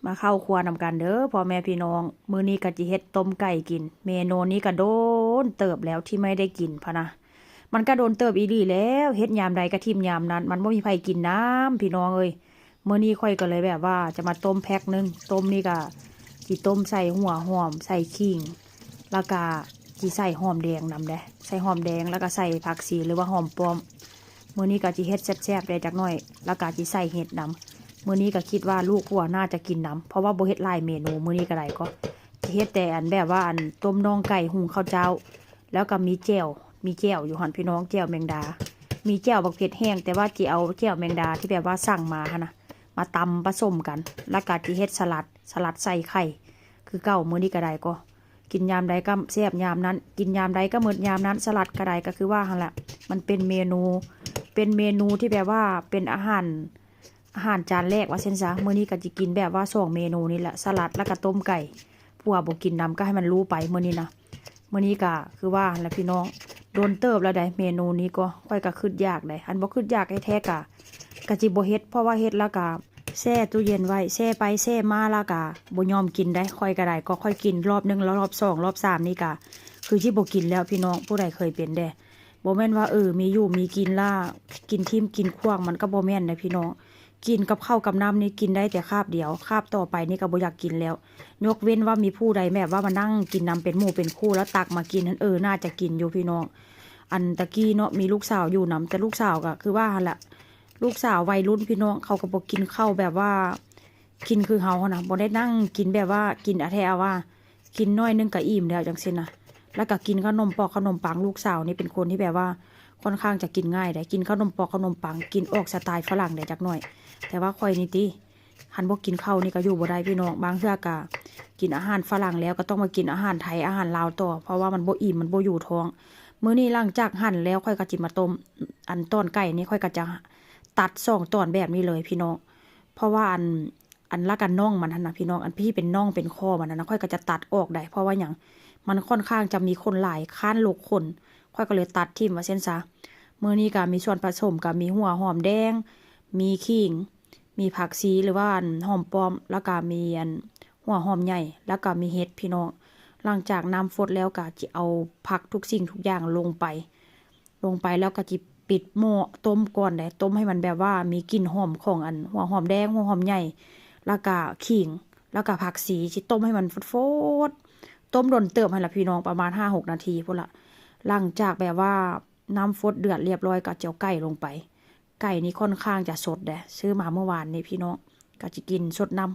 มาเข้าครัวนำกันเด้อพ่อแม่พี่น้องมื้อนี้ก็จิเฮ็ดต้มไก่กินเมนูนี้ก็โดนเติบแล้วที่ไม่ได้กินพะนะมันก็โดนเติบอีหลีแล้วเฮ็ดยามใดก็ทิ่มยามนั้นมันบ่มีไผกินน้ำพี่น้องเอ้ยมื้อนี้ค่อยก็เลยแบบว่าจะมาต้มแพ็คนึงต้มนี่ก็สิต้มใส่หัวหอมใส่ขิงแล้วก็สิใส่หอมแดงนำเด้ใส่หอมแดงแล้วก็ใส่ผักชีหรือว่าหอมป้อมมื้อนี้ก็สิเฮ็ดแซ่บๆได้จักหน่อยแล้วก็สิใส่เห็ดนำมื้อนี้ก็คิดว่าลูกหัวน่าจะกินน้ำเพราะว่าบ่เฮ็ดหลายเมนูมื้อนี้ก็ได้ก็จะเฮ็ดแต่อันแบบว่าอันต้มน่องไก่หุงข้าวเจ้าแล้วก็มีแจ่วอยู่หั่นพี่น้องแจ่วแมงดามีแจ่วบักเผ็ดแห้งแต่ว่าจิเอาแจ่วแมงดาที่แบบว่าสั่งมาหั่นนะมาตำผสมกันแล้วก็จิเฮ็ดสลัดใส่ไข่คือเก่ามื้อนี้ก็ได้ก็กินยามใดก็แซ่บยามนั้นกินยามใดก็หมดยามนั้นสลัดก็ได้ก็คือว่าหั่นแหละมันเป็นเมนูที่แบบว่าเป็นอาหารจานแรกว่าเช่นซะมื้อนี้ก็จะกินแบบว่า2 เมนูนี่แหละสลัดแล้วก็ต้มไก่ผัวบ่กินน้ำก็ให้มันรู้ไปมื้อนี้นะมื้อนี้ก็คือว่าแล้วพี่น้องโดนเติบแล้วได้เมนูนี้ก็ค่อยก็คิดยากได้อันบ่คิดยากให้แท้ก็จิบ่เฮ็ดเพราะว่าเฮ็ดแล้วก็แช่ตู้เย็นไว้แช่ไปแช่มาแล้วก็บ่ยอมกินได้ค่อยก็ได้ก็ค่อยกินรอบนึงแล้วรอบ2รอบ3นี่ก็คือที่บ่กินแล้วพี่น้องผู้ใดเคยเป็นเด้บ่แม่นว่ามีอยู่มีกินล่ากินทิ่มกินขว้างมันก็บ่แม่นนะพี่น้องกินกับข้าวกับน้ำนี่กินได้แต่คาบเดียวคาบต่อไปนี่ก็บ่อยากกินแล้วยกเว้นว่ามีผู้ใดแบบว่ามานั่งกินน้ำเป็นหมู่เป็นคู่แล้วตักมากินนั้นน่าจะกินอยู่พี่น้องอันตะกี้เนาะมีลูกสาวอยู่น้ำแต่ลูกสาวก็คือว่าหั่นแหละลูกสาววัยรุ่นพี่น้องเขาก็บ่กินข้าวแบบว่ากินคือเฮานะบ่ได้นั่งกินแบบว่ากินอะแท้ว่ากินน้อยนึงก็อิ่มแล้วจังซี่นะแล้วก็กินขนมปอกขนมปังลูกสาวนี่เป็นคนที่แบบว่าค่อนข้างจะกินง่ายได้กินขนมปอกขนมปังกินออกสไตล์ฝรั่งได้จักหน่อยแต่ว่าค่อยนี่ติหันบ่กินข้าวนี่ก็อยู่บ่ได้พี่น้องบางเทื่อก็กินอาหารฝรั่งแล้วก็ต้องมากินอาหารไทยอาหารลาวต่อเพราะว่ามันบ่อิ่มมันบ่อยู่ท้องมื้อนี้หลังจากหั่นแล้วค่อยก็จิมาต้มอันต้นไก่นี่ค่อยก็จะตัด2ตอนแบบนี้เลยพี่น้องเพราะว่าอันละกันน่องมันหั่นนะพี่น้องอันพี่เป็นน่องเป็นคอมันนะค่อยก็จะตัดออกได้เพราะว่าหยังมันค่อนข้างจะมีคนหลายค้านโลกคนค่อยก็เลยตัดทิ่มว่าเส้นซะมื้อนี้ก็มีส่วนผสมก็มีหัวหอมแดงมีขิงมีผักชีหรือว่าหอมป้อมแล้วก็มีหัวหอมใหญ่แล้วก็มีเห็ดพี่น้องหลังจากน้ำฟดแล้วก็จะเอาผักทุกสิ่งทุกอย่างลงไปแล้วก็จะปิดหม้อต้มก่อนได้ต้มให้มันแบบว่ามีกลิ่นหอมของหัวหอมแดงหัวหอมใหญ่แล้วก็ขิงแล้วก็ผักชีจิต้มให้มันฟดต้มโดนเติมให้ละพี่น้องประมาณ5-6 นาทีพุ่นละหลังจากแบบว่าน้ำฟดเดือดเรียบร้อยก็เจียวไก่ลงไปไก่นี้ค่อนข้างจะสดเด้ซื้อมาเมื่อวานนี้พี่น้องก็จะกินสดน้ำ